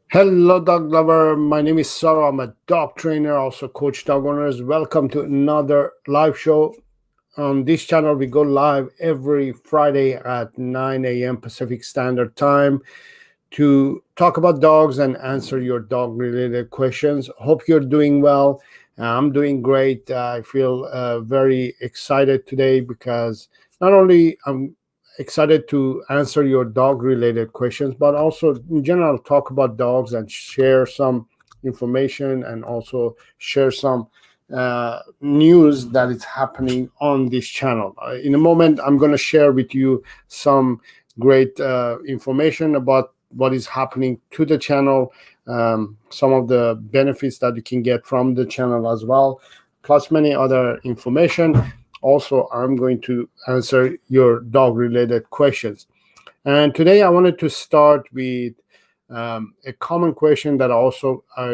Hello, dog lover. My name is Saro. I'm a dog trainer, also coach dog owners. Welcome to another live show. On this channel, we go live every Friday at 9 a.m. Pacific Standard Time to talk about dogs and answer your dog related questions. Hope you're doing well. I'm doing great. I feel very excited today because not only I'm excited to answer your dog related questions, but also in general talk about dogs and share some information and also share some news that is happening on this channel. In a moment, I'm going to share with you some great information about what is happening to the channel, some of the benefits that you can get from the channel as well, plus many other information. Also, I'm going to answer your dog related questions. And today I wanted to start with a common question that I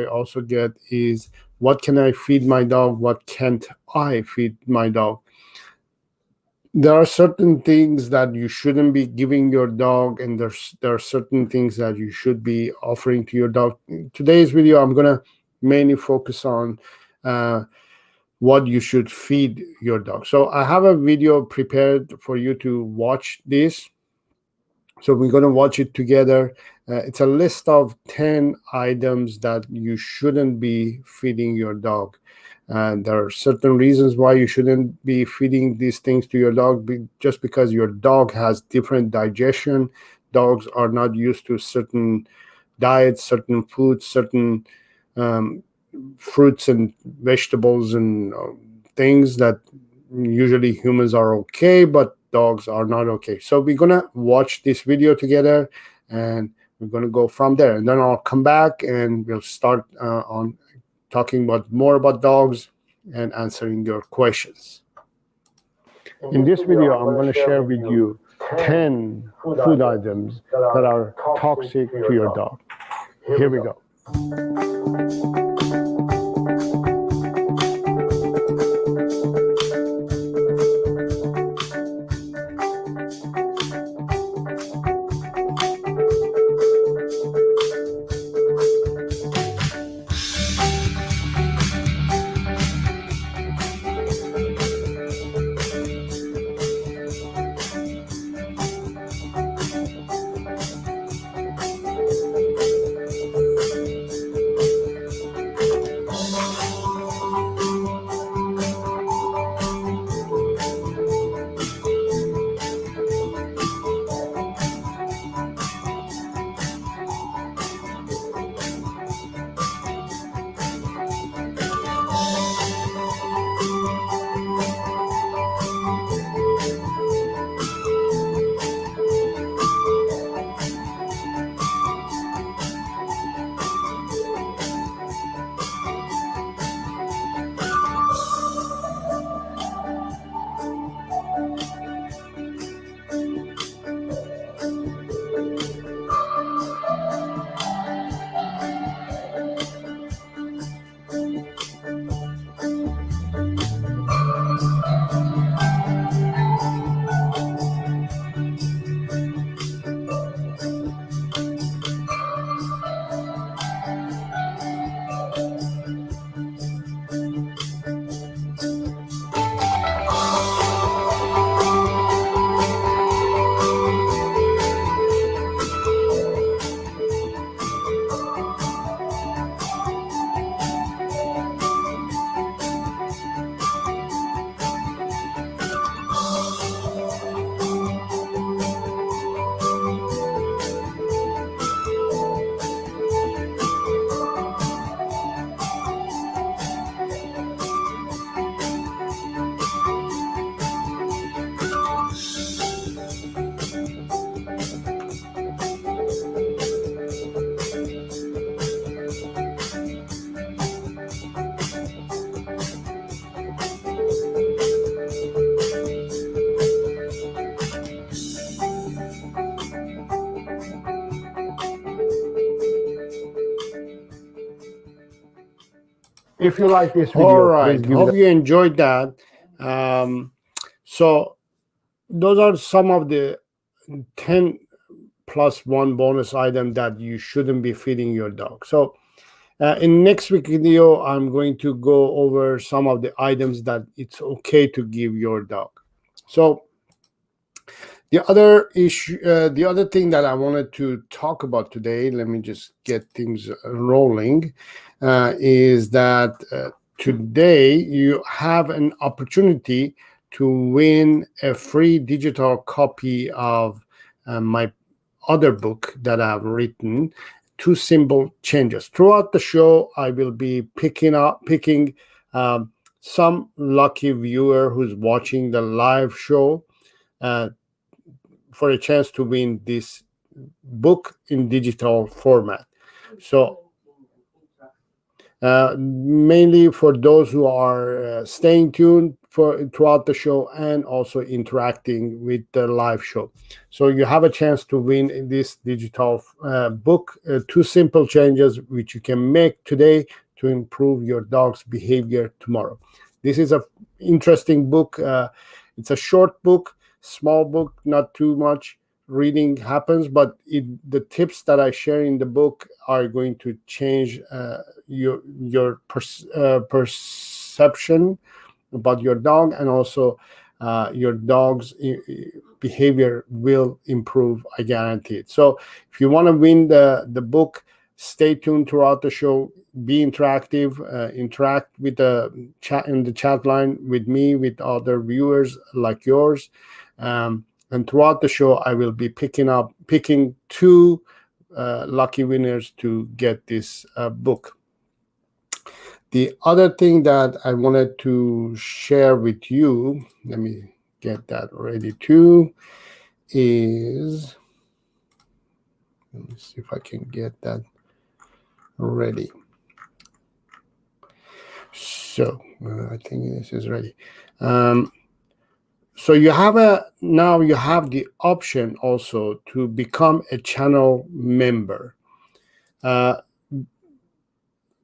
also get is, what can I feed my dog? What can't I feed my dog? There are certain things that you shouldn't be giving your dog, and there are certain things that you should be offering to your dog. In today's video, I'm gonna mainly focus on uh, what you should feed your dog. So I have a video prepared for you to watch this. So we're going to watch it together. It's a list of 10 items that you shouldn't be feeding your dog. And there are certain reasons why you shouldn't be feeding these things to your dog, just because your dog has different digestion. Dogs are not used to certain diets, certain foods, certain um, fruits and vegetables and things that usually humans are okay, but dogs are not okay. So we're gonna watch this video together, and we're gonna go from there. And then I'll come back and we'll start on talking about more about dogs and answering your questions. In this video, I'm going to share with you 10 food items that are toxic to your dog. Here we go. If you like this video, all right, please give hope you enjoyed that. So those are some of the 10 plus one bonus item that you shouldn't be feeding your dog. So in next week video, I'm going to go over some of the items that it's okay to give your dog. So the other issue, the other thing that I wanted to talk about today, let me just get things rolling, is that today you have an opportunity to win a free digital copy of my other book that I've written, Two Simple Changes. Throughout the show, I will be picking some lucky viewer who's watching the live show for a chance to win this book in digital format. So mainly for those who are staying tuned for throughout the show and also interacting with the live show. So you have a chance to win this digital book, Two Simple Changes which you can make today to improve your dog's behavior tomorrow. This is a interesting book. It's a short book, small book, not too much reading happens, but the tips that I share in the book are going to change your perception about your dog, and also your dog's behavior will improve, I guarantee it. So if you want to win the book, stay tuned throughout the show, be interactive, interact with the chat in the chat line with me, with other viewers like yours. And throughout the show, I will be picking two lucky winners to get this book. The other thing that I wanted to share with you, let me get that ready too, is, let me see if I can get that ready. So I think this is ready. So now you have the option also to become a channel member. The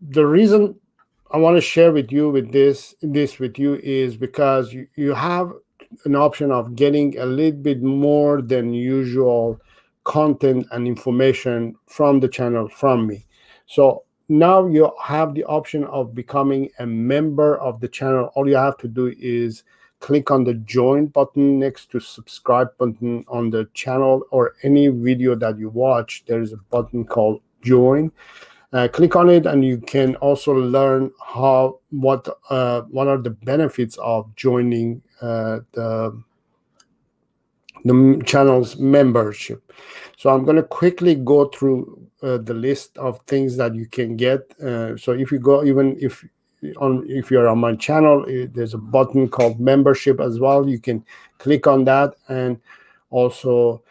reason I want to share with you this with you is because you have an option of getting a little bit more than usual content and information from the channel from me. So now you have the option of becoming a member of the channel. All you have to do is click on the join button next to subscribe button on the channel, or any video that you watch, there is a button called join. Click on it, and you can also learn what are the benefits of joining the channel's membership. So I'm going to quickly go through the list of things that you can get. So if you go, even if you're on my channel, there's a button called membership as well. You can click on that and also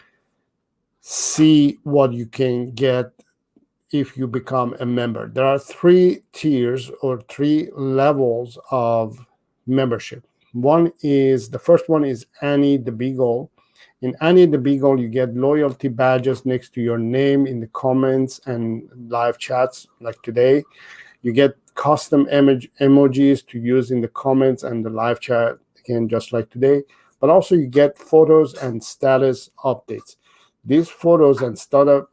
see what you can get if you become a member. There are 3 tiers or 3 levels of membership. The first one is Annie the Beagle. In Annie the Beagle, you get loyalty badges next to your name in the comments and live chats like today. You get custom emojis to use in the comments and the live chat, again, just like today. But also you get photos and status updates. These photos and status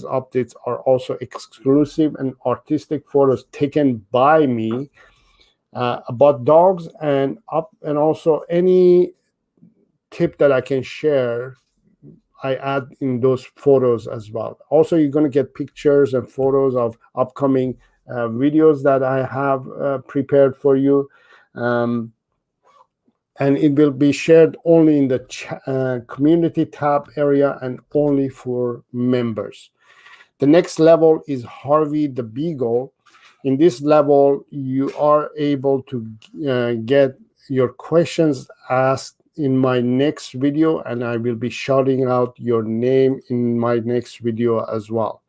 updates are also exclusive and artistic photos taken by me about dogs, and also any tip that I can share, I add in those photos as well. Also, you're going to get pictures and photos of upcoming videos that I have prepared for you. And it will be shared only in the community tab area and only for members. The next level is Harvey the Beagle. In this level, you are able to get your questions asked in my next video, and I will be shouting out your name in my next video as well.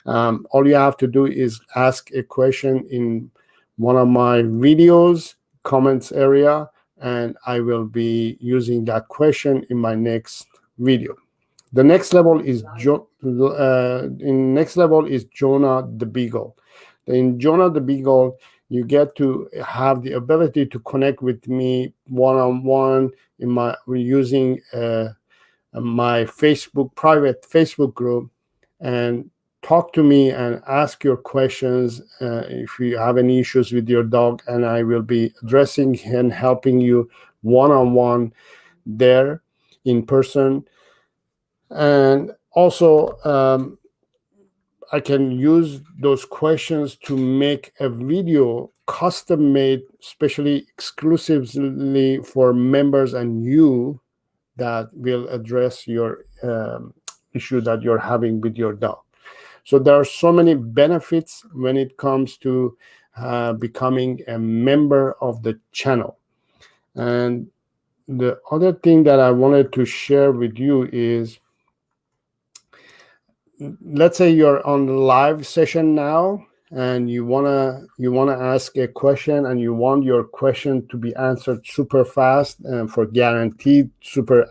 All you have to do is ask a question in one of my videos, comments area, and I will be using that question in my next video. The next level is Jonah the Beagle. In Jonah the Beagle, you get to have the ability to connect with me one-on-one using my Facebook private Facebook group and talk to me and ask your questions if you have any issues with your dog, and I will be addressing and helping you one-on-one there in person. And also, I can use those questions to make a video custom made, especially exclusively for members and you, that will address your issue that you're having with your dog. So there are so many benefits when it comes to becoming a member of the channel. And the other thing that I wanted to share with you is, let's say you're on the live session now and you wanna ask a question and you want your question to be answered super fast and for guaranteed to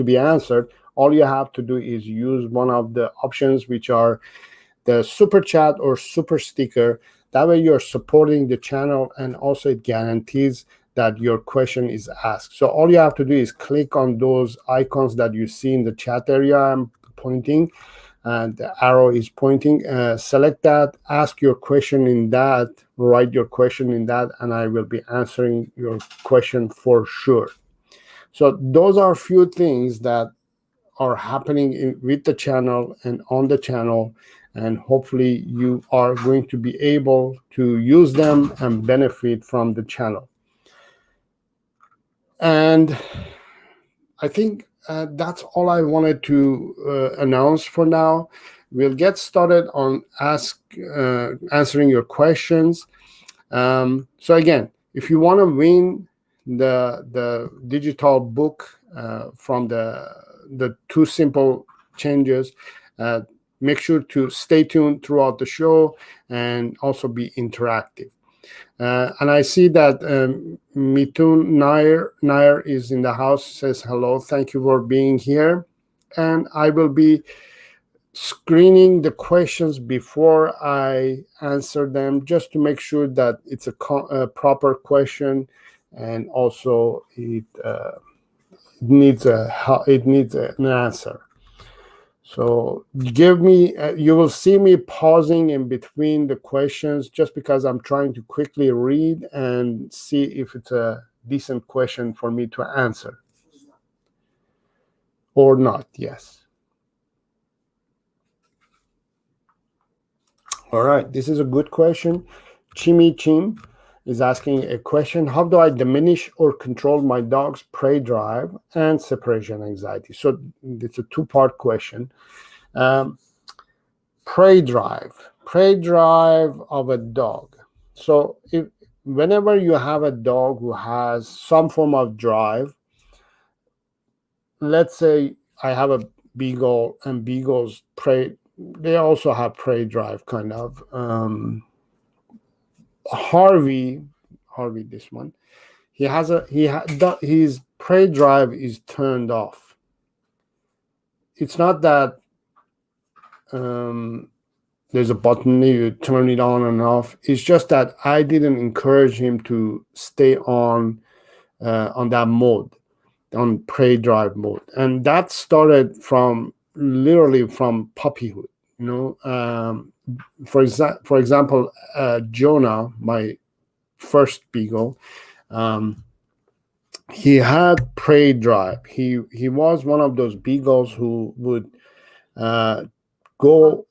be answered. All you have to do is use one of the options, which are the super chat or super sticker. That way you're supporting the channel, and also it guarantees that your question is asked. So all you have to do is click on those icons that you see in the chat area. I'm pointing and the arrow is pointing. Select that, ask your question in that, write your question in that, and I will be answering your question for sure. So those are a few things that are happening with the channel and on the channel, and hopefully you are going to be able to use them and benefit from the channel. And I think that's all I wanted to announce for now. We'll get started on answering your questions. So again, if you want to win the digital book from the two simple changes, make sure to stay tuned throughout the show and also be interactive. And I see that Mithun Nair is in the house, says hello. Thank you for being here. And I will be screening the questions before I answer them, just to make sure that it's a proper question, and also it needs an answer. So you will see me pausing in between the questions, just because I'm trying to quickly read and see if it's a decent question for me to answer or not. Yes. All right, this is a good question. Chimmy Chim is asking a question: how do I diminish or control my dog's prey drive and separation anxiety? So it's a two-part question. Prey drive of a dog. So whenever you have a dog who has some form of drive, let's say I have a beagle, and beagles they also have prey drive, kind of. Harvey, this one, his prey drive is turned off. It's not that there's a button you turn it on and off. It's just that I didn't encourage him to stay on that mode, on prey drive mode, and that started literally from puppyhood. For example, Jonah, my first beagle, he had prey drive. He was one of those beagles who would go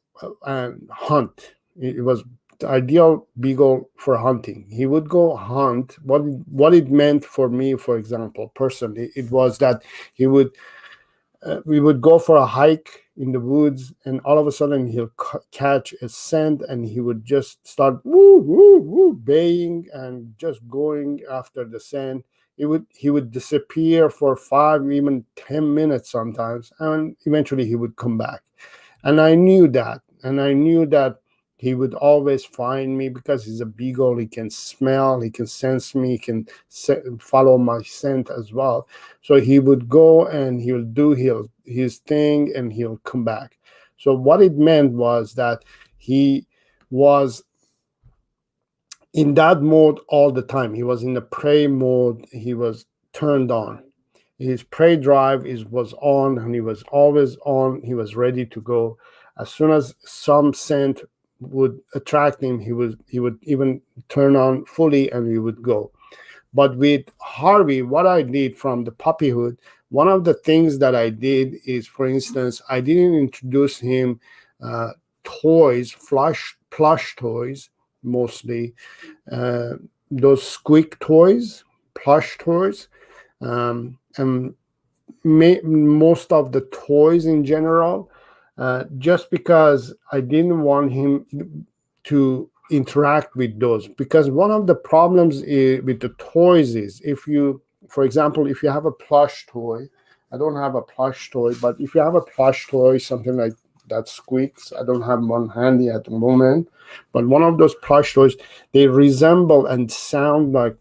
and hunt. It was the ideal beagle for hunting. He would go hunt. What it meant for me, for example, personally, it was that we would go for a hike in the woods, and all of a sudden he'll catch a scent, and he would just start woo woo woo baying and just going after the scent. He would disappear for 5, even 10 minutes sometimes, and eventually he would come back. And I knew that he would always find me, because he's a beagle. He can smell, he can sense me, he can follow my scent as well. So he would go and he'll do his thing, and he'll come back. So what it meant was that he was in that mode all the time. He was in the prey mode. He was turned on. His prey drive was on, and he was always on. He was ready to go. As soon as some scent would attract him, he would even turn on fully, and he would go. But with Harvey, what I did from the puppyhood, one of the things that I did is, for instance, I didn't introduce him uh, toys, plush toys, mostly uh, those squeak toys, plush toys, and most of the toys in general, just because I didn't want him to interact with those. Because one of the problems with the toys is, if you, for example, if you have a plush toy, I don't have a plush toy, but if you have a plush toy, something like that squeaks, I don't have one handy at the moment, but one of those plush toys, they resemble and sound like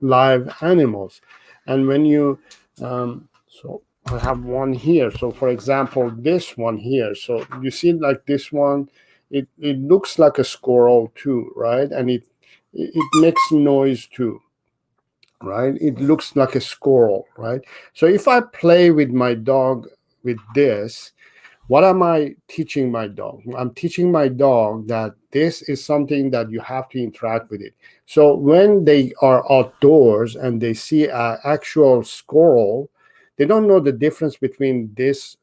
live animals. And when you so I have one here. So for example, this one here. So you see, like this one, it looks like a squirrel too, right? And it makes noise too, right? It looks like a squirrel, right? So if I play with my dog with this, what am I teaching my dog? I'm teaching my dog that this is something that you have to interact with it. So when they are outdoors and they see an actual squirrel, they don't know the difference between this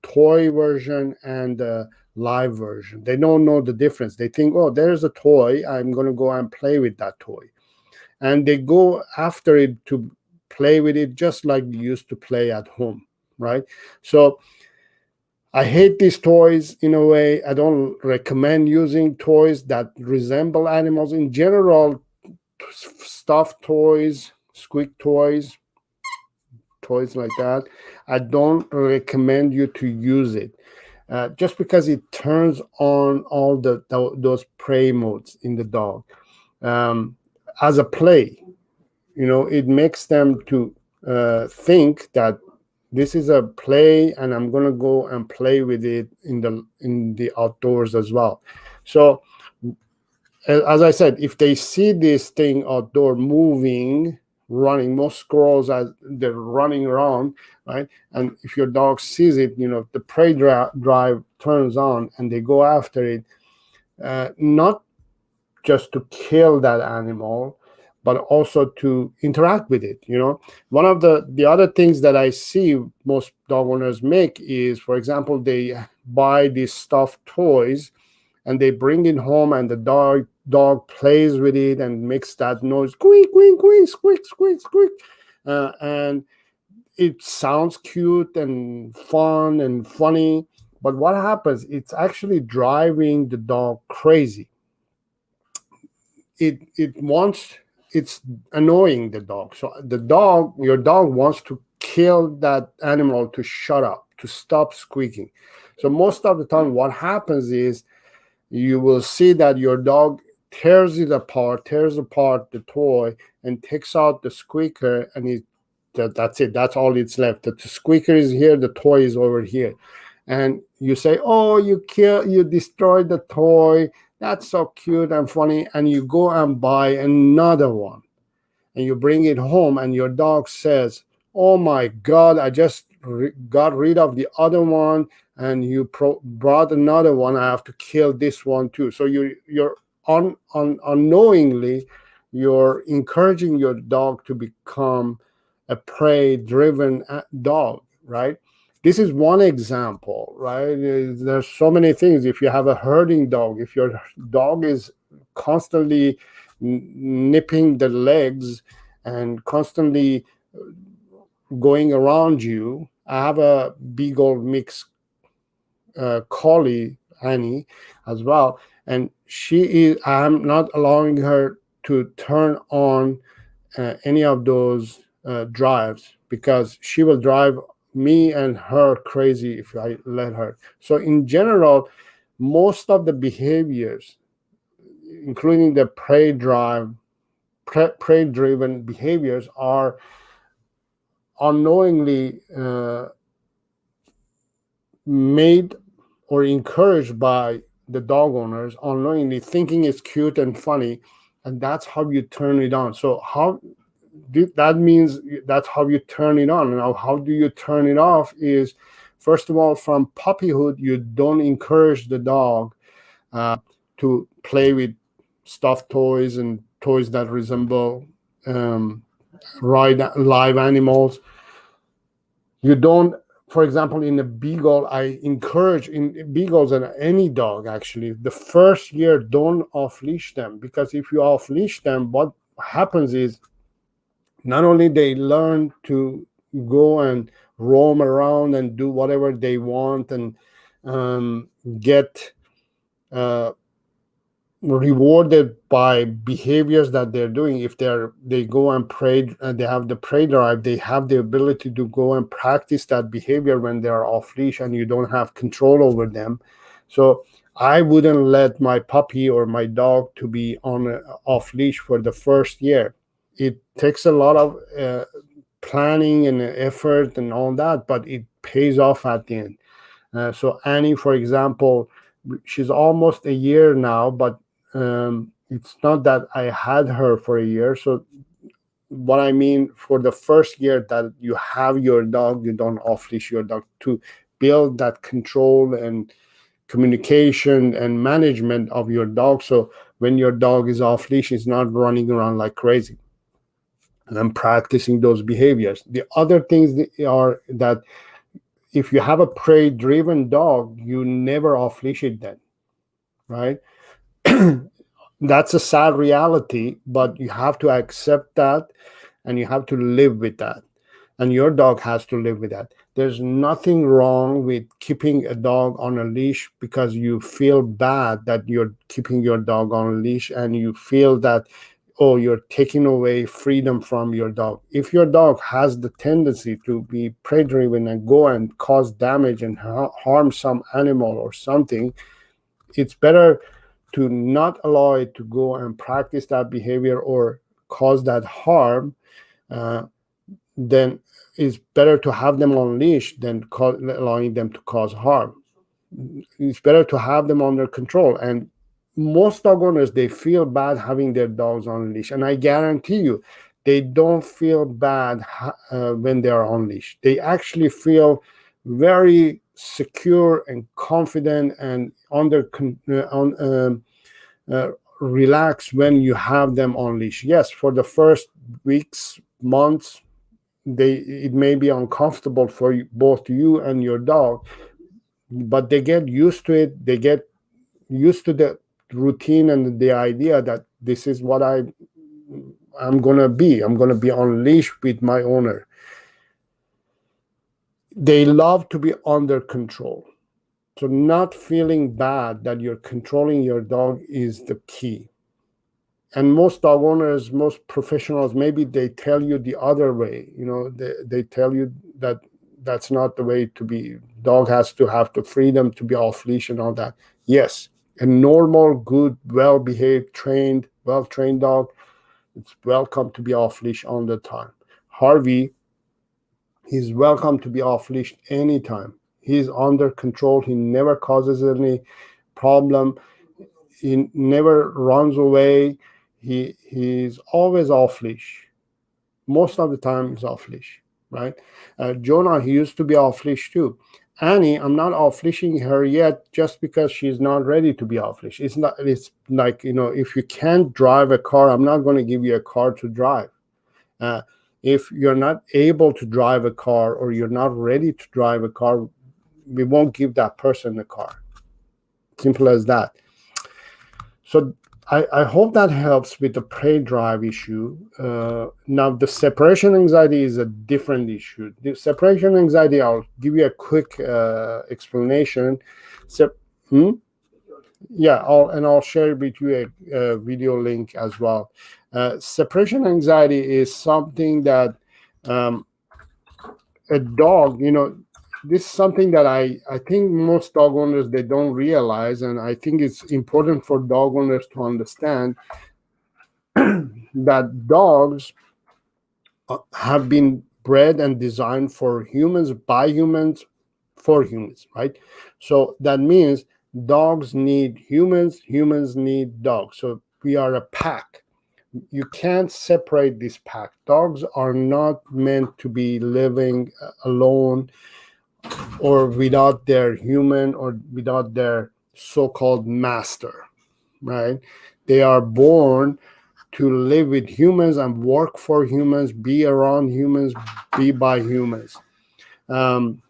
toy version and the live version. They don't know the difference. They think, oh, there's a toy. I'm going to go and play with that toy. And they go after it to play with it just like you used to play at home, right? So I hate these toys in a way. I don't recommend using toys that resemble animals. In general, stuffed toys, squeak toys, toys like that, I don't recommend you to use it. Just because it turns on all those prey modes in the dog. Um, as a play, it makes them to think that this is a play, and I'm going to go and play with it in the outdoors as well. So as I said, if they see this thing outdoor moving, running, most squirrels, as they're running around, right? And if your dog sees it, the prey drive turns on, and they go after it, not just to kill that animal, but also to interact with it. One of the other things that I see most dog owners make is, for example, they buy these stuffed toys, and they bring it home, and the dog plays with it and makes that noise, squeak, squeak, squeak, squeak, squeak, squeak, and it sounds cute and fun and funny. But what happens? It's actually driving the dog crazy. It's annoying the dog. So your dog wants to kill that animal to shut up, to stop squeaking. So most of the time, what happens is, you will see that your dog tears apart the toy, and takes out the squeaker, and that's it. That's all it's left. The squeaker is here, the toy is over here. And you say, oh, you destroyed the toy. That's so cute and funny. And you go and buy another one, and you bring it home, and your dog says, oh my God, I just got rid of the other one, and you brought another one. I have to kill this one too. So you're unknowingly, you're encouraging your dog to become a prey driven dog, right? This is one example, right? There's so many things. If you have a herding dog, if your dog is constantly nipping the legs and constantly going around you. I have a beagle mix collie, Annie, as well, and I'm not allowing her to turn on any of those drives, because she will drive me and her crazy if I let her. So in general, most of the behaviors, including the prey driven behaviors, are unknowingly made or encouraged by the dog owners, unknowingly thinking it's cute and funny, and that's how you turn it on. So how that means that's how you turn it on. Now, how do you turn it off is, first of all, from puppyhood, you don't encourage the dog to play with stuffed toys and toys that resemble um, live animals. You don't, for example, in a beagle, I encourage in beagles and any dog actually, the first year don't off leash them, because if you off leash them, what happens is not only they learn to go and roam around and do whatever they want and get uh, rewarded by behaviors that they're doing. If they go and prey, they have the prey drive, they have the ability to go and practice that behavior when they are off leash and you don't have control over them. So I wouldn't let my puppy or my dog to be on off leash for the first year. It takes a lot of planning and effort and all that, but it pays off at the end. So Annie, for example, she's almost a year now, but it's not that I had her for a year. So what I mean, for the first year that you have your dog, you don't off leash your dog, to build that control and communication and management of your dog. So when your dog is off leash, it's not running around like crazy and practicing those behaviors. The other things are that if you have a prey driven dog, you never off leash it then, right? That's a sad reality, but you have to accept that and you have to live with that. And your dog has to live with that. There's nothing wrong with keeping a dog on a leash because you feel bad that you're keeping your dog on a leash and you feel that, oh, you're taking away freedom from your dog. If your dog has the tendency to be prey driven and go and cause damage and harm some animal or something, it's better to not allow it to go and practice that behavior or cause that harm. Then it's better to have them on leash than allowing them to cause harm. It's better to have them under control. And most dog owners, they feel bad having their dogs on leash, and I guarantee you they don't feel bad when they are on leash. They actually feel very secure and confident and relaxed when you have them on leash. Yes, for the first weeks, months, it may be uncomfortable for both you and your dog, but they get used to it. They get used to the routine and the idea that this is what I'm gonna be. I'm gonna be on leash with my owner. They love to be under control. So not feeling bad that you're controlling your dog is the key. And most dog owners, most professionals, maybe they tell you the other way. They tell you that that's not the way to be. Dog has to have the freedom to be off leash and all that. Yes, a normal, good, well-behaved, well-trained dog, it's welcome to be off leash all the time. Harvey, he's welcome to be off leash anytime. He's under control. He never causes any problem. He never runs away. He's always off leash. Most of the time he's off leash, right? Jonah, he used to be off leash too. Annie, I'm not off leashing her yet just because she's not ready to be off leash. It's like, if you can't drive a car, I'm not going to give you a car to drive. If you're not able to drive a car or you're not ready to drive a car, we won't give that person a car. Simple as that. So I hope that helps with the prey drive issue. Now, the separation anxiety is a different issue. The separation anxiety, I'll give you a quick explanation. Yeah, I'll share with you a video link as well. Separation anxiety is something that a dog, this is something that I think most dog owners, they don't realize, and I think it's important for dog owners to understand that dogs have been bred and designed for humans, by humans, for humans, right? So that means dogs need humans, humans need dogs. So we are a pack. You can't separate this pack. Dogs are not meant to be living alone or without their human or without their so-called master, right? They are born to live with humans and work for humans, be around humans, be by humans. Um,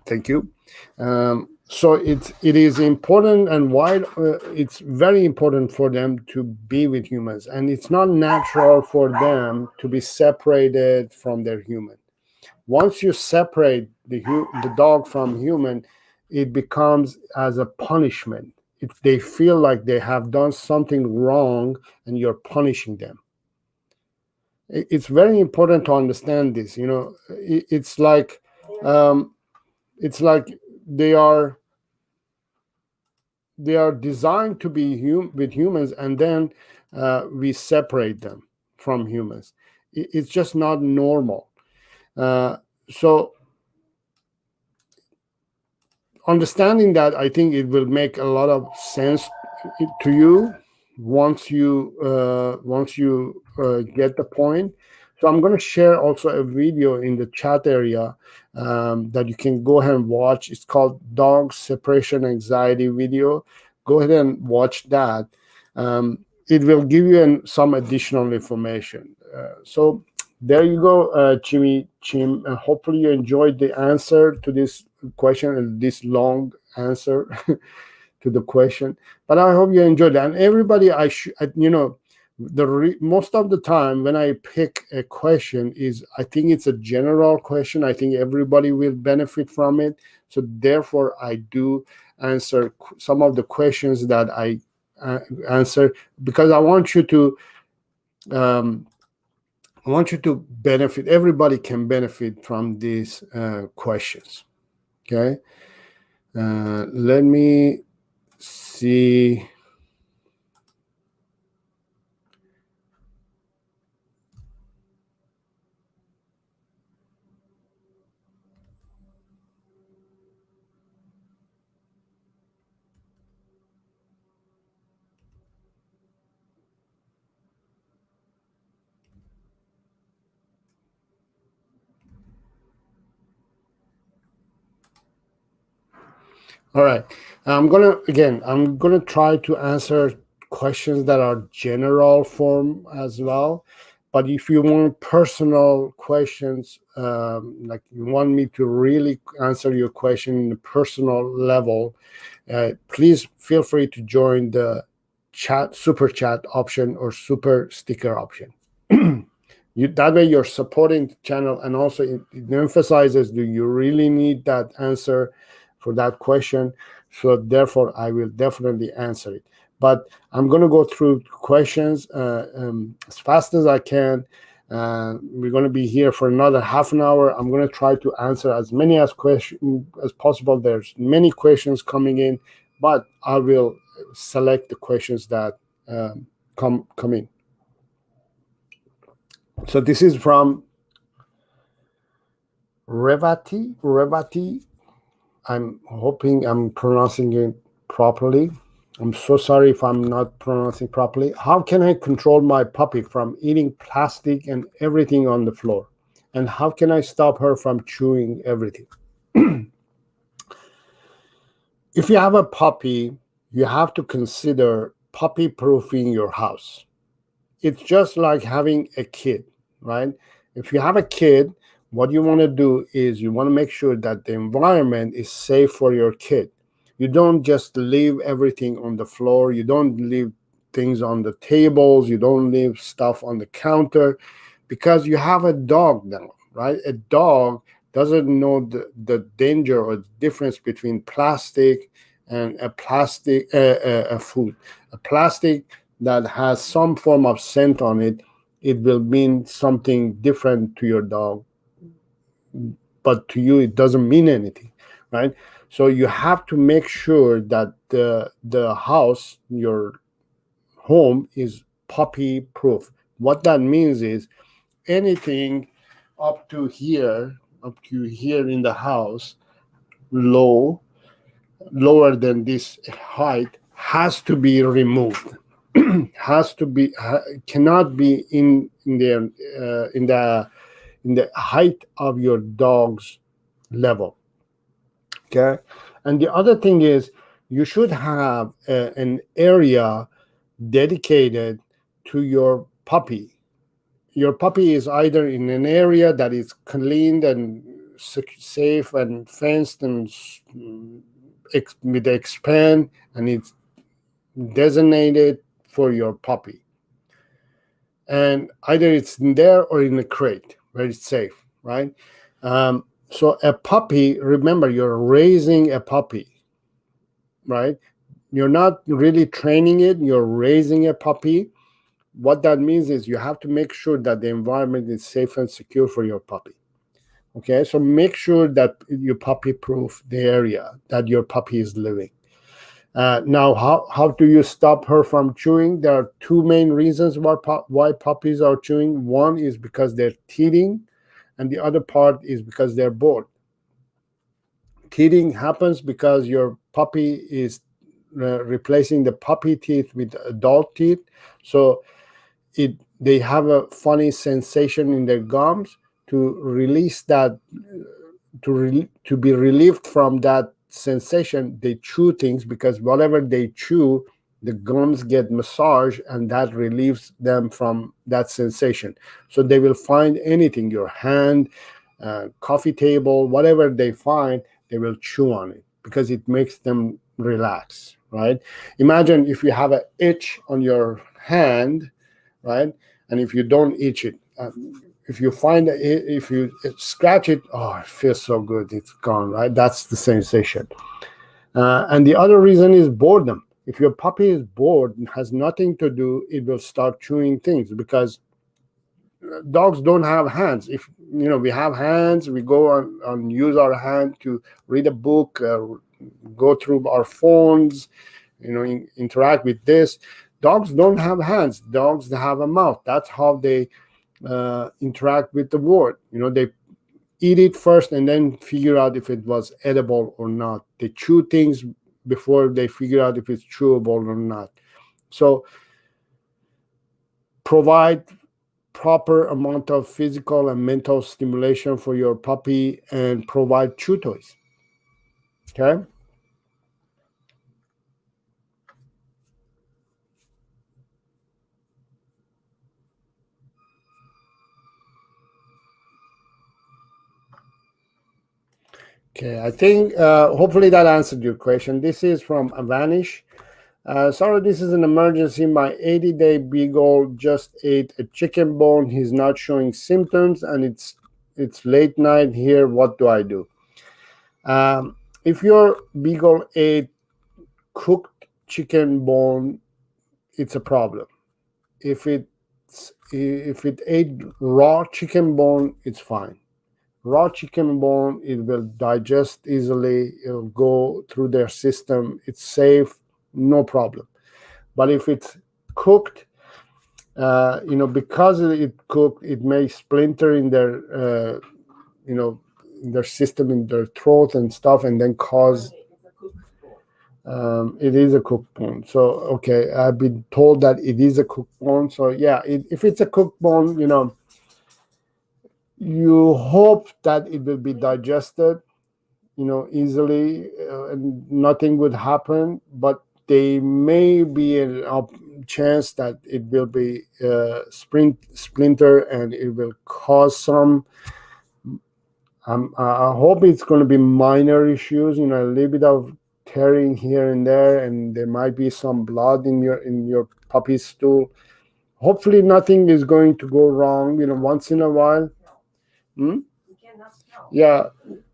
thank you. So it is important and wide. It's very important for them to be with humans, and it's not natural for them to be separated from their human. Once you separate the dog from human, it becomes as a punishment. If they feel like they have done something wrong and you're punishing them, it's very important to understand this. It's like um, it's like they are they are designed to be with humans, and then we separate them from humans. It's just not normal. So understanding that, I think it will make a lot of sense to you once you get the point. So I'm going to share also a video in the chat area that you can go ahead and watch. It's called Dog Separation Anxiety video. Go ahead and watch that. It will give you some additional information. So there you go, Chimmy Chim. Hopefully you enjoyed the answer to this question and this long answer to the question. But I hope you enjoyed it. And everybody, most of the time when I pick a question, I think it's a general question. I think everybody will benefit from it. So therefore, I do answer some of the questions that I answer, because I want you to. Benefit. Everybody can benefit from these questions. Okay. Let me see. All right. I'm gonna try to answer questions that are general form as well. But if you want personal questions, like you want me to really answer your question in a personal level, please feel free to join the super chat option or super sticker option. That way you're supporting the channel, and also it emphasizes, do you really need that answer for that question? So therefore I will definitely answer it. But I'm going to go through questions as fast as I can. We're going to be here for another half an hour. I'm going to try to answer as many questions as possible. There's many questions coming in, but I will select the questions that come in. So this is from Revati. I'm hoping I'm pronouncing it properly. I'm so sorry if I'm not pronouncing properly. How can I control my puppy from eating plastic and everything on the floor? And how can I stop her from chewing everything? If you have a puppy, you have to consider puppy proofing your house. It's just like having a kid, right? If you have a kid, what you want to do is you want to make sure that the environment is safe for your kid. You don't just leave everything on the floor. You don't leave things on the tables. You don't leave stuff on the counter, because you have a dog now, right? A dog doesn't know the danger or the difference between plastic and a food. A plastic that has some form of scent on it, it will mean something different to your dog, but to you it doesn't mean anything, right? So you have to make sure that the house, your home, is puppy proof. What that means is anything up to here in the house, lower than this height, has to be removed. has to be cannot be in the height of your dog's level. Okay, and the other thing is you should have an area dedicated to your puppy. Your puppy is either in an area that is cleaned and safe and fenced and with the expand, and it's designated for your puppy, and either it's in there or in a crate where it's safe, right? So a puppy, remember, you're raising a puppy, right? You're not really training it, you're raising a puppy. What that means is you have to make sure that the environment is safe and secure for your puppy. Okay, so make sure that you puppy proof the area that your puppy is living. Now, how do you stop her from chewing? There are two main reasons why puppies are chewing. One is because they're teething, and the other part is because they're bored. Teething happens because your puppy is replacing the puppy teeth with adult teeth. So they have a funny sensation in their gums to release that, to be relieved from that sensation. They chew things, because whatever they chew, the gums get massaged, and that relieves them from that sensation. So they will find anything, your hand, coffee table, whatever they find, they will chew on it because it makes them relax, right? Imagine if you have an itch on your hand, right? And if you don't itch it, if you scratch it, oh, it feels so good, it's gone, right? That's the sensation. And the other reason is boredom. If your puppy is bored and has nothing to do, it will start chewing things, because dogs don't have hands. If we have hands, we go on use our hand to read a book, go through our phones, interact with this. Dogs don't have hands. Dogs have a mouth. That's how they interact with the world. They eat it first and then figure out if it was edible or not. They chew things before they figure out if it's chewable or not. So provide proper amount of physical and mental stimulation for your puppy, and provide chew toys. Okay. Okay, I think hopefully that answered your question. This is from Avanish. Sorry, this is an emergency. My 80-day beagle just ate a chicken bone. He's not showing symptoms, and it's late night here. What do I do? If your beagle ate cooked chicken bone, it's a problem. If it ate raw chicken bone, it's fine. Raw chicken bone, it will digest easily. It'll go through their system. It's safe, no problem. But if it's cooked, because it's cooked, it may splinter in their, in their system, in their throat and stuff, and then cause. It is a cooked bone. So okay, I've been told that it is a cooked bone. So yeah, if it's a cooked bone, you hope that it will be digested, easily, and nothing would happen. But there may be a chance that it will be splinter, and it will cause some. I hope it's going to be minor issues, a little bit of tearing here and there, and there might be some blood in your puppy's stool. Hopefully, nothing is going to go wrong. Once in a while. Yeah,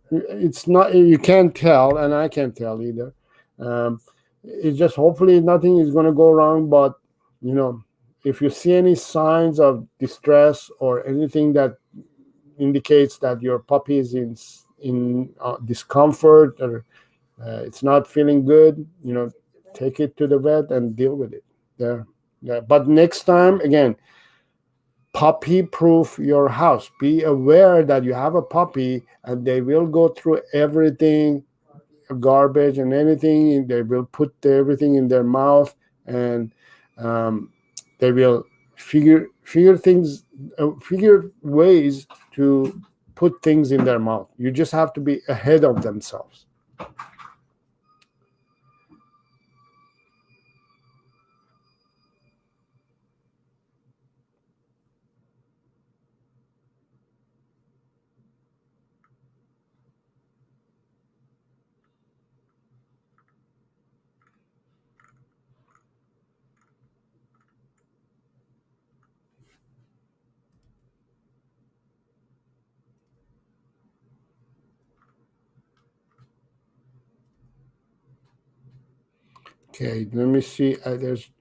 it's not. You can't tell, and I can't tell either. It's just hopefully nothing is going to go wrong. But if you see any signs of distress or anything that indicates that your puppy is in discomfort, or it's not feeling good, take it to the vet and deal with it there. Yeah. But next time, again, puppy proof your house. Be aware that you have a puppy, and they will go through everything, garbage and anything. They will put everything in their mouth, and They will figure ways to put things in their mouth. You just have to be ahead of themselves. Okay, let me see. There's.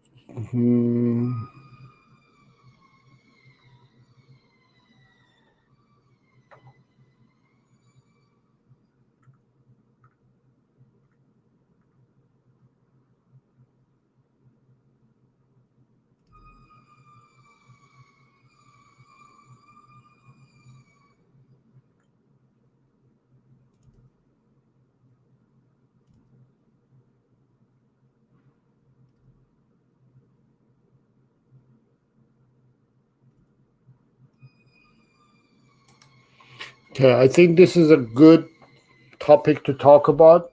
Okay, I think this is a good topic to talk about.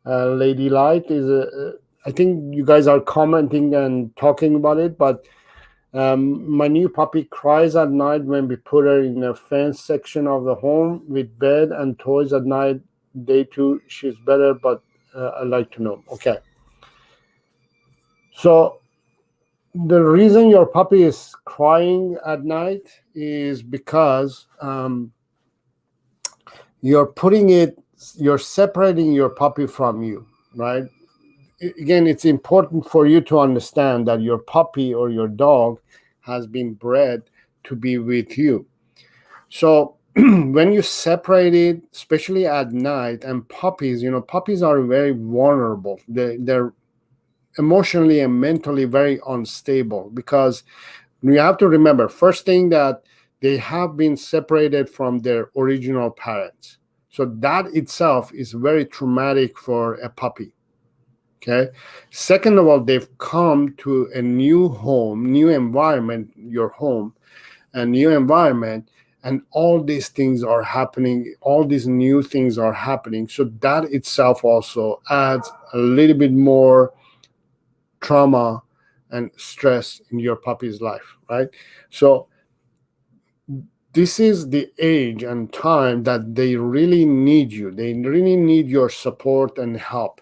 Lady Light is a. I think you guys are commenting and talking about it, but my new puppy cries at night when we put her in the fence section of the home with bed and toys at night. Day two, she's better, but I'd like to know. Okay. So the reason your puppy is crying at night is because you're separating your puppy from you, right? Again, it's important for you to understand that your puppy or your dog has been bred to be with you. So when you separate it, especially at night, and puppies are very vulnerable. They're emotionally and mentally very unstable, because you have to remember, first thing, that they have been separated from their original parents. So that itself is very traumatic for a puppy. Okay. Second of all, they've come to a new home, new environment, your home, a new environment, and all these things are happening. All these new things are happening. So that itself also adds a little bit more trauma and stress in your puppy's life, right? So this is the age and time that they really need you. They really need your support and help.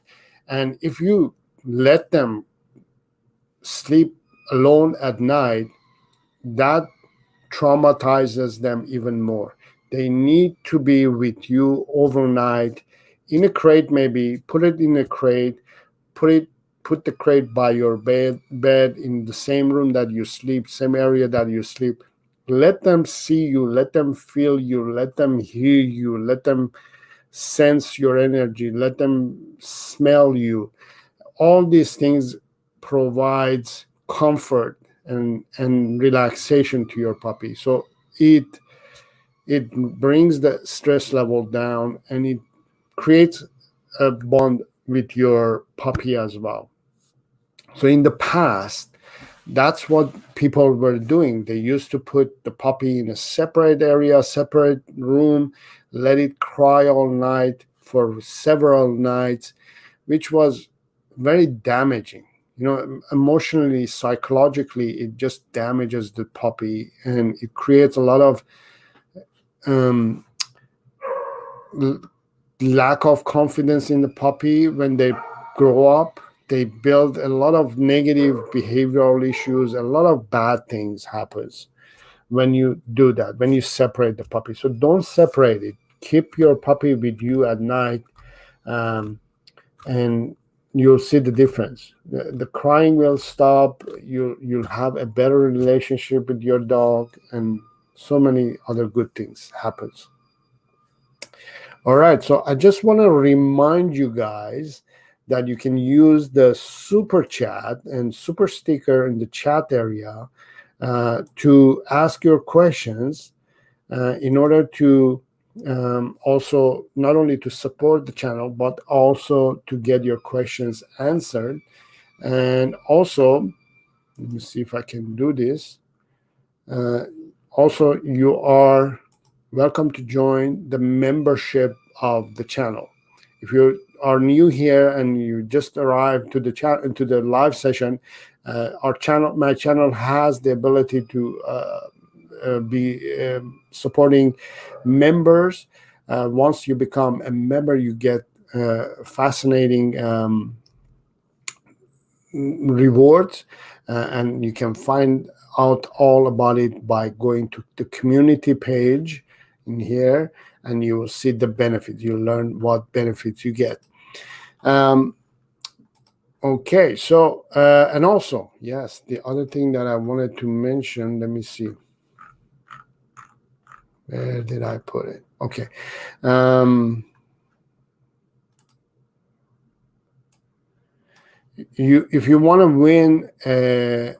And if you let them sleep alone at night, that traumatizes them even more. They need to be with you overnight, in a crate, maybe put it in a crate, put it put the crate by your bed in the same room that you sleep, same area that you sleep. Let them see you, let them feel you, let them hear you, let them sense your energy, let them smell you. All these things provides comfort and relaxation to your puppy. So it brings the stress level down, and it creates a bond with your puppy as well. So in the past, that's what people were doing. They used to put the puppy in a separate area, separate room, let it cry all night for several nights, which was very damaging. Emotionally, psychologically, it just damages the puppy, and it creates a lot of um, lack of confidence in the puppy. When they grow up, they build a lot of negative behavioral issues. A lot of bad things happens when you do that, when you separate the puppy. So don't separate it. Keep your puppy with you at night, and you'll see the difference. The crying will stop. You'll have a better relationship with your dog, and so many other good things happens. All right, so I just want to remind you guys that you can use the super chat and super sticker in the chat area to ask your questions, in order to also not only to support the channel, but also to get your questions answered. And also, Let me see if I can do this. Also, you are welcome to join the membership of the channel. If you are new here and you just arrived to the chat to the live session, my channel has the ability to be supporting members. Once you become a member, you get fascinating rewards, and you can find out all about it by going to the community page in here, and you will see the benefits. You'll learn what benefits you get. Okay, so and also, yes, the other thing that I wanted to mention, let me see, where did I put it? Okay. If you want to win a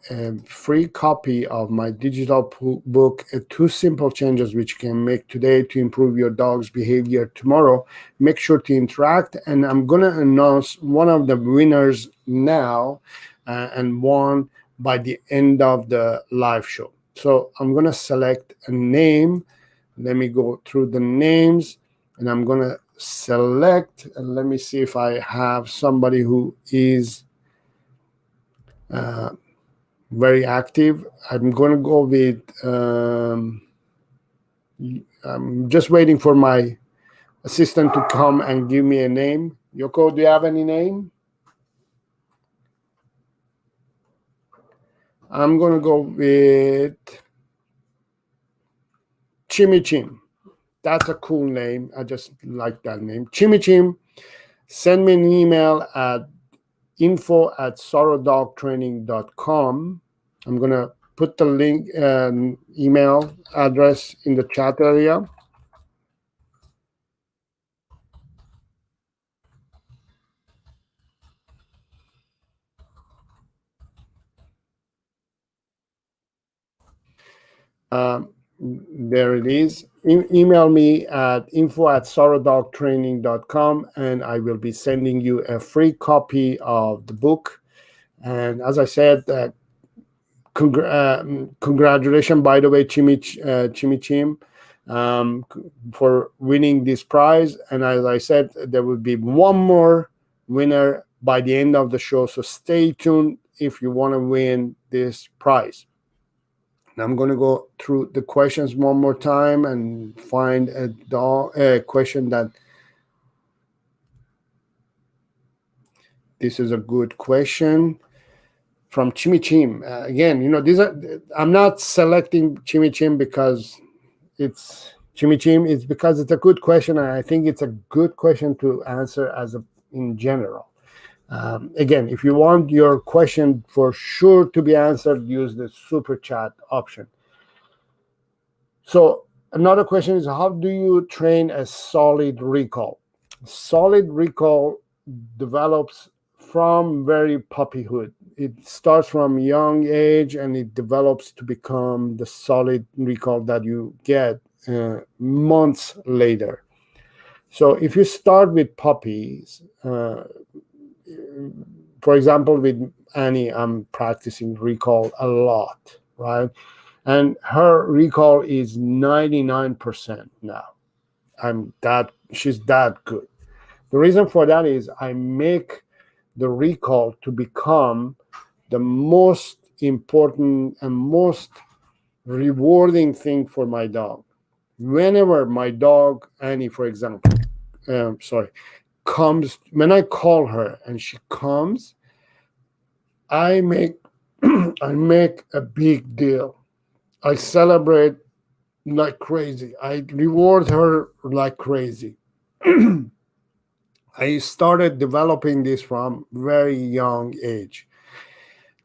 free copy of my digital book, Two Simple Changes Which You Can Make Today to Improve Your Dog's Behavior Tomorrow, make sure to interact. And I'm going to announce one of the winners now, and one by the end of the live show. So I'm going to select a name. Let me go through the names, and I'm going to select, and let me see if I have somebody who is very active. I'm going to go with I'm just waiting for my assistant to come and give me a name. Yoko, do you have any name? I'm going to go with Chimmy Chim. That's a cool name. I just like that name. Chimmy Chim. Send me an email at info@sarodogtraining.com. I'm going to put the link email address in the chat area. There it is. Email me at info@sarodogtraining.com, and I will be sending you a free copy of the book. And as I said, congratulations, by the way, Chimmy Chim, for winning this prize. And as I said, there will be one more winner by the end of the show. So stay tuned if you want to win this prize. And I'm going to go through the questions one more time and find a question that this is a good question from Chimmy Chim. Again, these are, I'm not selecting Chimmy Chim because it's Chimmy Chim. It's because it's a good question, and I think it's a good question to answer in general. Again, if you want your question for sure to be answered, use the super chat option. So another question is, how do you train a solid recall? Solid recall develops from very puppyhood. It starts from young age, and it develops to become the solid recall that you get months later. So if you start with puppies, for example, with Annie, I'm practicing recall a lot, right? And her recall is 99% now. She's that good. The reason for that is I make the recall to become the most important and most rewarding thing for my dog. Whenever my dog, Annie, for example, comes, when I call her and she comes, I make a big deal. I celebrate like crazy. I reward her like crazy. I started developing this from very young age.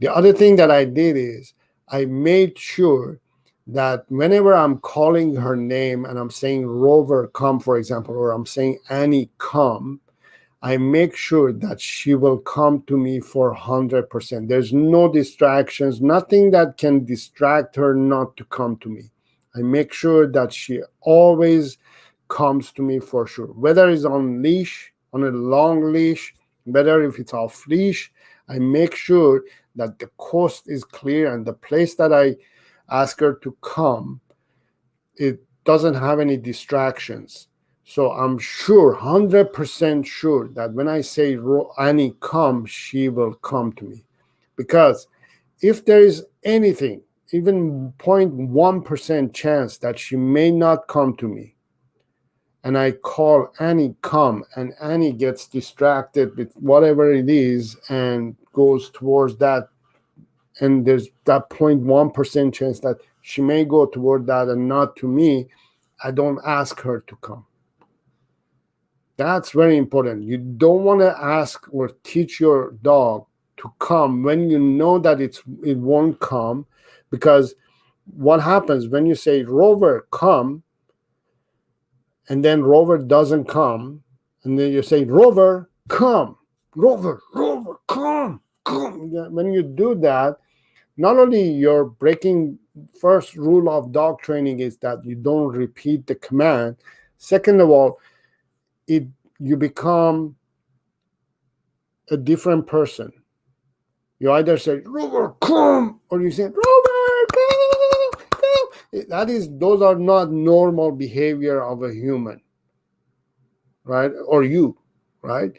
The other thing that I did is I made sure that whenever I'm calling her name and I'm saying Rover come, for example, or I'm saying Annie come, I make sure that she will come to me for 100%. There's no distractions, nothing that can distract her not to come to me. I make sure that she always comes to me for sure, whether it's on leash, on a long leash, whether if it's off leash. I make sure that the coast is clear and the place that I ask her to come, it doesn't have any distractions. So I'm sure, 100% sure, that when I say Annie, come, she will come to me. Because if there is anything, even 0.1% chance that she may not come to me, and I call Annie, come, and Annie gets distracted with whatever it is and goes towards that, and there's that 0.1% chance that she may go toward that and not to me, I don't ask her to come. That's very important. You don't want to ask or teach your dog to come when you know that it won't come, because what happens when you say, Rover, come, and then Rover doesn't come, and then you say, Rover, come, Rover, come. When you do that, not only you're breaking, first rule of dog training is that you don't repeat the command. Second of all, you become a different person. You either say, Rover, come, or you say, Rover, come. Those are not normal behavior of a human, right? Or you, right?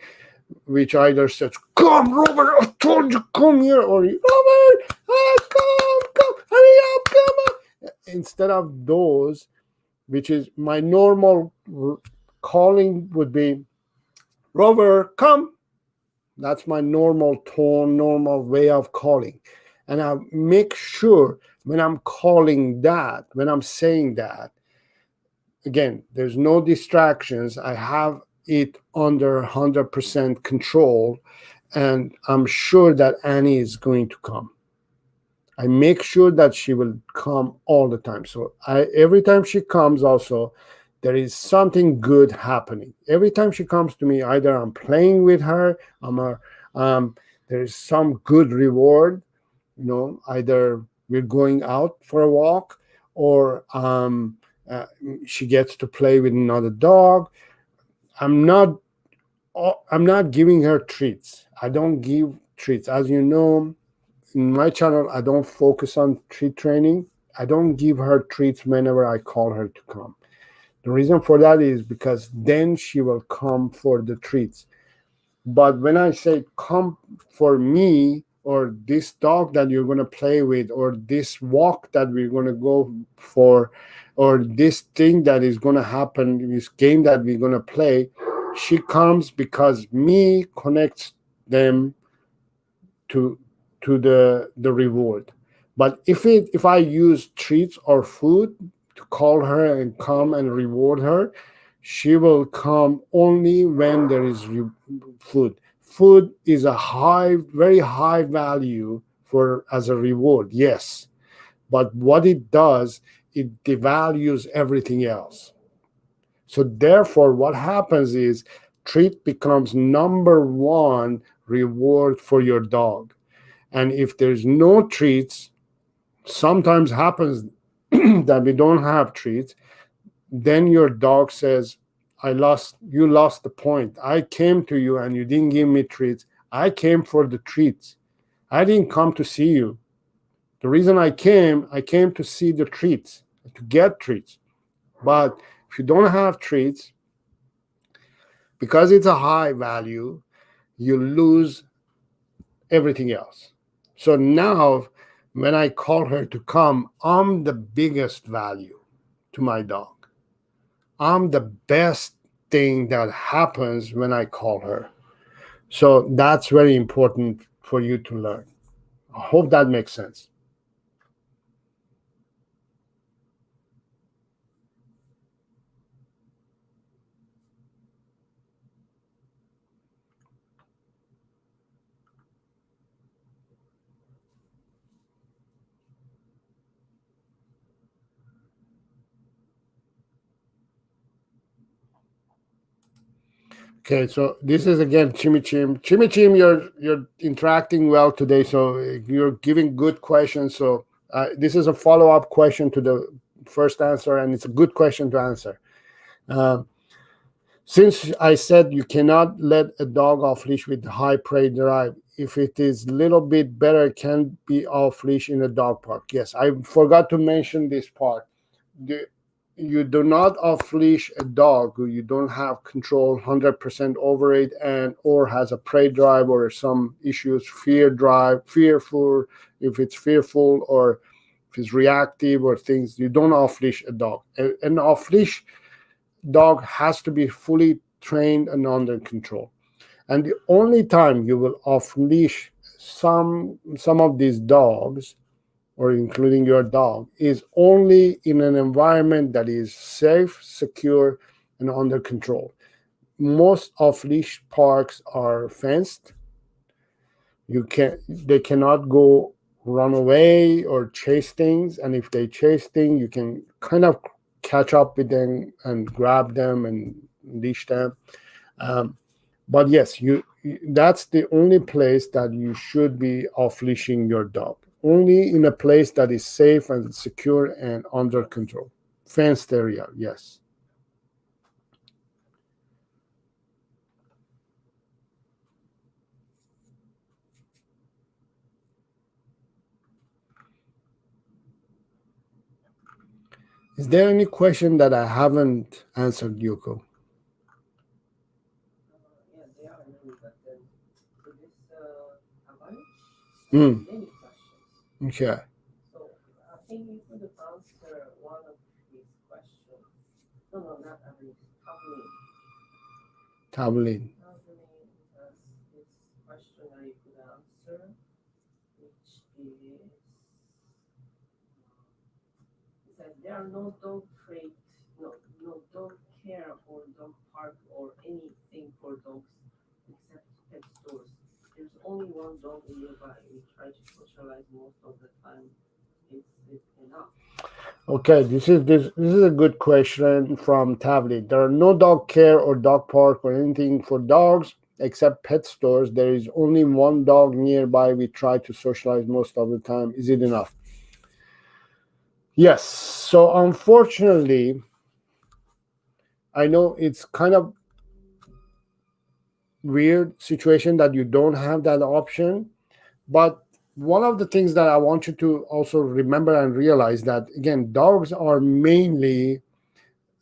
Which either says, come, Rover, I told you, come here, or Rover, come, hurry up, come on. Instead of those, which is my normal calling would be, Rover, come. That's my normal tone, normal way of calling. And I make sure when I'm calling that, when I'm saying that, again, there's no distractions. I have it under 100% control, and I'm sure that Annie is going to come. I make sure that she will come all the time. So every time she comes also, there is something good happening. Every time she comes to me, either I'm playing with her, there is some good reward, either we're going out for a walk, or she gets to play with another dog. I'm not giving her treats. I don't give treats. As you know, in my channel, I don't focus on treat training. I don't give her treats whenever I call her to come. The reason for that is because then she will come for the treats. But when I say come for me, or this dog that you're going to play with, or this walk that we're going to go for, or this thing that is going to happen, this game that we're going to play, she comes because me connects them to the reward. But if I use treats or food to call her and come and reward her, she will come only when there is food. Food is a very high value as a reward, yes. But what it does, it devalues everything else. So therefore, what happens is treat becomes number one reward for your dog. And if there's no treats, sometimes happens that we don't have treats, then your dog says, you lost the point. I came to you and you didn't give me treats. I came for the treats. I didn't come to see you. The reason I came to see the treats, to get treats. But if you don't have treats, because it's a high value, you lose everything else. So now, when I call her to come, I'm the biggest value to my dog. I'm the best thing that happens when I call her. So that's very important for you to learn. I hope that makes sense. Okay, so this is again Chimmy Chim. Chimmy Chim, you're interacting well today, so you're giving good questions. So this is a follow-up question to the first answer, and it's a good question to answer. Since I said you cannot let a dog off leash with high prey drive, if it is a little bit better, it can be off leash in a dog park. Yes, I forgot to mention this part. The, you do not off leash a dog who you don't have control 100% over it, and or has a prey drive or some issues, fear drive, fearful, if it's fearful, or if it's reactive or things. You don't off leash a dog. An off leash dog has to be fully trained and under control. And the only time you will off leash some of these dogs, or including your dog, is only in an environment that is safe, secure, and under control. Most off leash parks are fenced. They cannot go run away or chase things, and if they chase things, you can kind of catch up with them and grab them and leash them. Um, but yes, that's the only place that you should be off leashing your dog. Only in a place that is safe and secure and under control. Fenced area, yes. Is there any question that I haven't answered, Yoko? Yeah, there are many, but then to this avalanche, Mm, many questions. okay. So I think you could answer one of these questions. No, no, not avalanche. Traveling. Tabulin. Traveling has this question that you could answer, which is it says there are no dog freight, no dog care or dog park or anything for dogs except pet stores. There's only one dog nearby. We try to socialize most of the time. Is it enough? Okay, this is a good question from Tavli. There are no dog care or dog park or anything for dogs except pet stores. There is only one dog nearby. We try to socialize most of the time. Is it enough? Yes. So unfortunately, I know it's kind of weird situation that you don't have that option, but one of the things that I want you to also remember and realize that again, dogs are mainly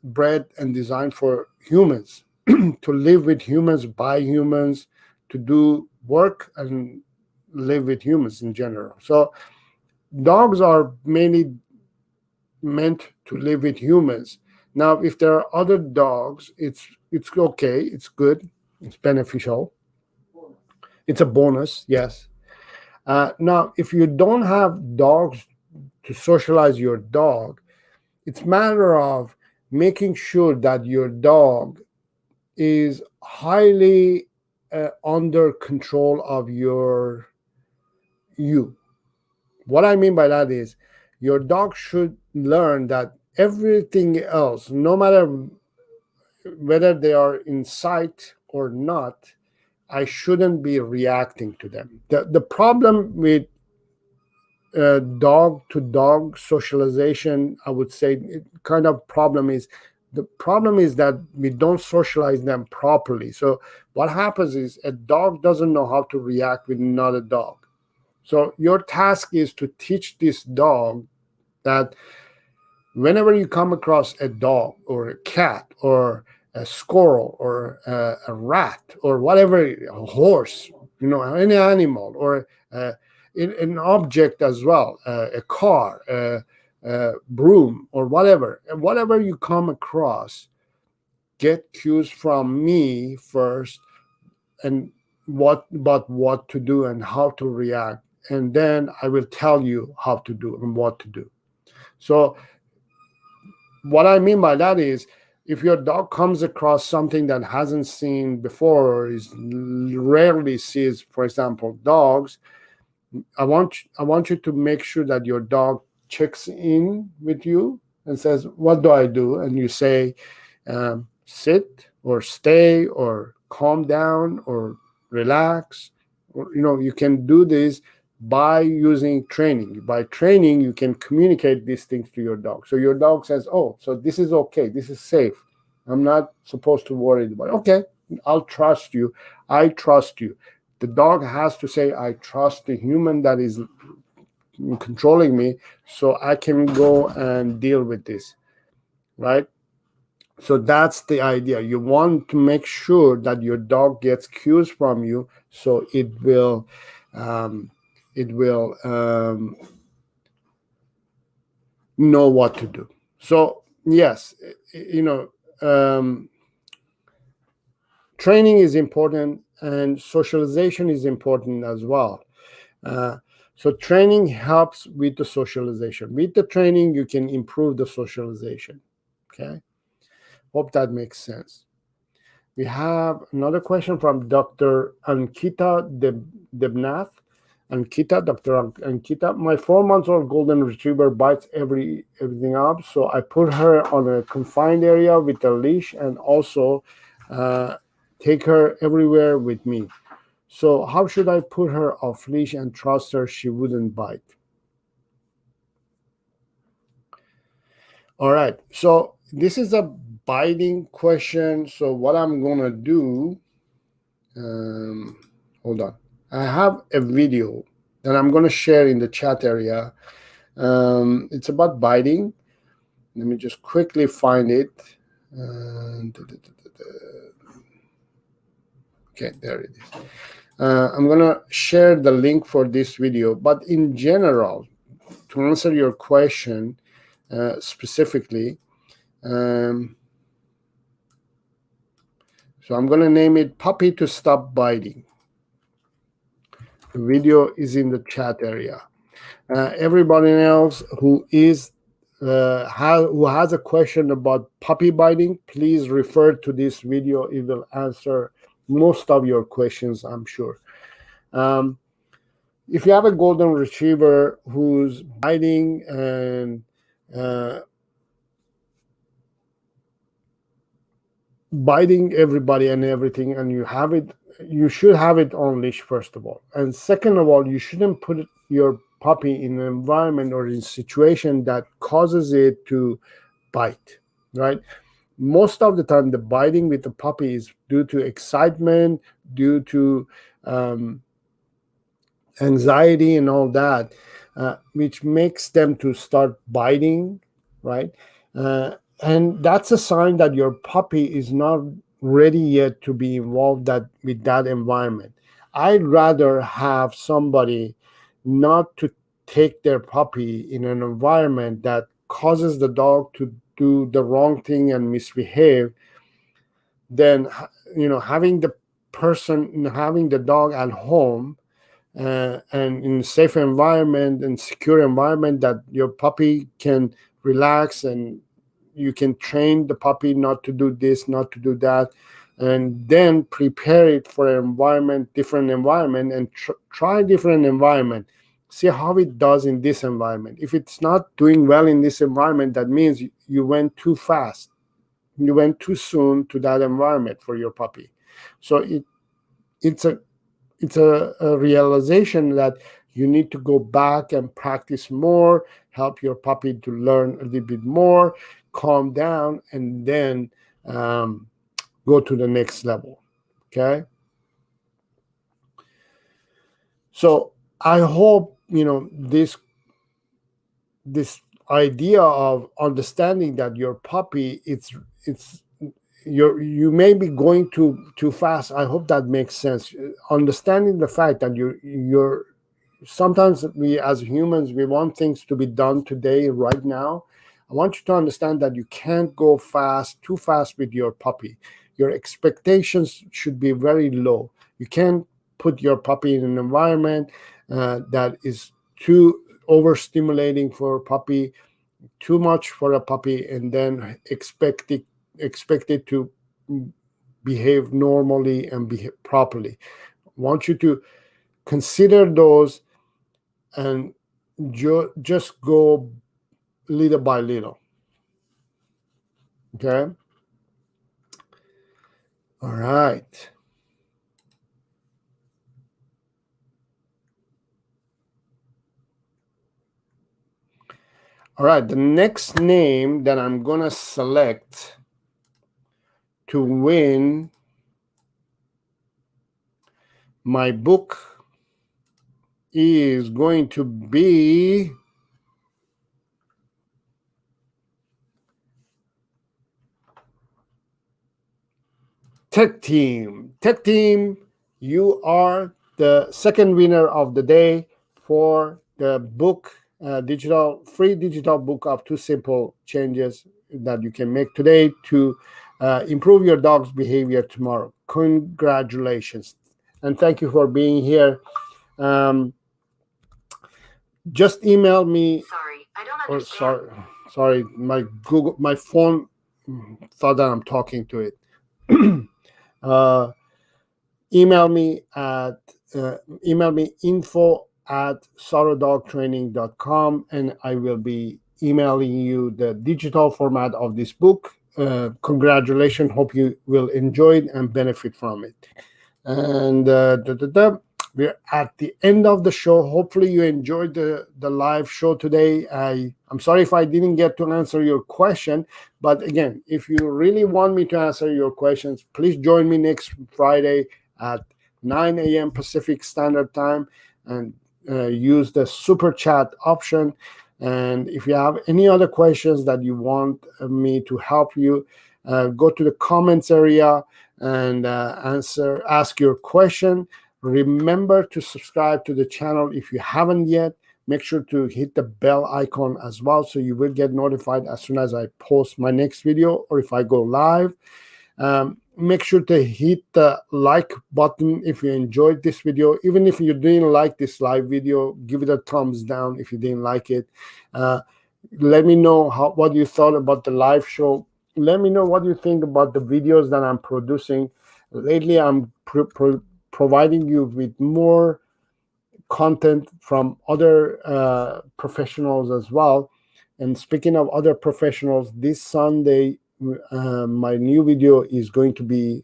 bred and designed for humans, to live with humans, by humans, to do work and live with humans in general. So dogs are mainly meant to live with humans. Now, if there are other dogs, it's okay, it's good, it's beneficial, Bonus. it's a bonus, yes. Now, if you don't have dogs to socialize your dog, it's matter of making sure that your dog is highly under control of you. What I mean by that is your dog should learn that everything else, no matter whether they are in sight or not, I shouldn't be reacting to them. The problem with dog to dog socialization, I would say, kind of problem is the problem is that we don't socialize them properly. So what happens is a dog doesn't know how to react with another dog. So your task is to teach this dog that whenever you come across a dog or a cat or a squirrel or a rat or whatever, a horse, any animal or an object as well, a car, a broom or whatever you come across, get cues from me first, and what to do and how to react, and then I will tell you how to do and what to do. So what I mean by that is, if your dog comes across something that hasn't seen before or is rarely sees, for example, dogs, I want you to make sure that your dog checks in with you and says, "What do I do?" And you say, "Sit," or "Stay," or "Calm down," or "Relax." Or, you can do this by using training. By training, you can communicate these things to your dog. So your dog says, "Oh, so this is okay. This is safe. I'm not supposed to worry about it. Okay, I'll trust you. I trust you. The dog has to say, I trust the human that is controlling me, so I can go and deal with this, right? So that's the idea. You want to make sure that your dog gets cues from you, so um, it will know what to do. So yes, you know, training is important, and socialization is important as well. Uh, so training helps with the socialization. With the training, you can improve the socialization. Okay, hope that makes sense. We have another question from Dr. Ankita Debnath. Dr. Ankita, my 4-month-old golden retriever bites everything up, so I put her on a confined area with a leash and also uh, take her everywhere with me. So how should I put her off leash and trust her she wouldn't bite? All right. So this is a biting question. So what I'm gonna do, hold on. I have a video that I'm gonna share in the chat area. It's about biting. Let me just quickly find it. Okay, there it is. I'm gonna share the link for this video. But in general, to answer your question specifically, so I'm going to name it Puppy to Stop Biting. The video is in the chat area. Everybody else who has a question about puppy biting, please refer to this video. It will answer most of your questions, I'm sure. If you have a golden retriever who's biting and biting everybody and everything, and you should have it on leash, first of all, and second of all, you shouldn't put your puppy in an environment or in a situation that causes it to bite, right? Most of the time the biting with the puppy is due to excitement, due to anxiety and all that, which makes them to start biting, right? And that's a sign that your puppy is not ready yet to be involved with that environment. I'd rather have somebody not to take their puppy in an environment that causes the dog to do the wrong thing and misbehave than having the dog at home and in a safe environment and secure environment that your puppy can relax, and you can train the puppy not to do this, not to do that, and then prepare it for an environment, different environment, and try different environment. See how it does in this environment. If it's not doing well in this environment, that means you went too fast. You went too soon to that environment for your puppy. So it's a realization that you need to go back and practice more, help your puppy to learn a little bit more, calm down, and then go to the next level. Okay. So I hope this idea of understanding that your puppy it's you may be going too fast. I hope that makes sense. Understanding the fact that you're sometimes we as humans we want things to be done today, right now. I want you to understand that you can't go too fast with your puppy. Your expectations should be very low. You can't put your puppy in an environment that is too overstimulating for a puppy, too much for a puppy, and then expect it to behave normally and behave properly. I want you to consider those and just go little by little. Okay. All right. All right. The next name that I'm gonna select to win My book is going to be Tech Team. Tech Team, you are the second winner of the day for the book, free digital book of 2 simple changes that you can make today to improve your dog's behavior tomorrow. Congratulations. And thank you for being here. Um, just email me. Sorry, I don't Oh, understand. sorry, my phone thought that I'm talking to it. uh, email me at email me info@sarodogtraining.com, and I will be emailing you the digital format of this book. Congratulations, hope you will enjoy it and benefit from it. And we're at the end of the show. Hopefully you enjoyed the live show today. I'm sorry if I didn't get to answer your question, but again, if you really want me to answer your questions, please join me next Friday at 9 a.m. Pacific Standard Time, and use the super chat option. And if you have any other questions that you want me to help you, go to the comments area and ask your question. Remember to subscribe to the channel if you haven't yet. Make sure to hit the bell icon as well, so you will get notified as soon as I post my next video or if I go live. Make sure to hit the like button if you enjoyed this video. Even if you didn't like this live video, give it a thumbs down if you didn't like it. uh, let me know what you thought about the live show. Let me know what you think about the videos that I'm producing. Lately I'm providing you with more content from other professionals as well. And speaking of other professionals, this Sunday my new video is going to be,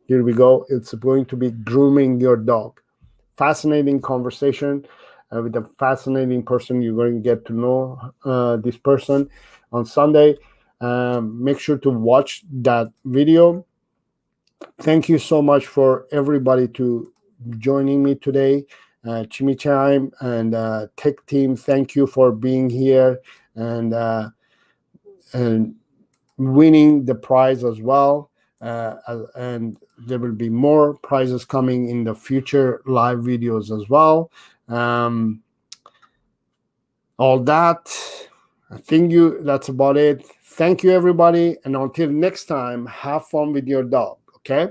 here we go, it's going to be grooming your dog. Fascinating conversation with a fascinating person. You're going to get to know this person on Sunday. Make sure to watch that video. Thank you so much for everybody to joining me today. Chimichime and Tech Team, thank you for being here and and winning the prize as well. And there will be more prizes coming in the future live videos as well. Um, all that. I think that's about it. Thank you, everybody. And until next time, have fun with your dog. Okay.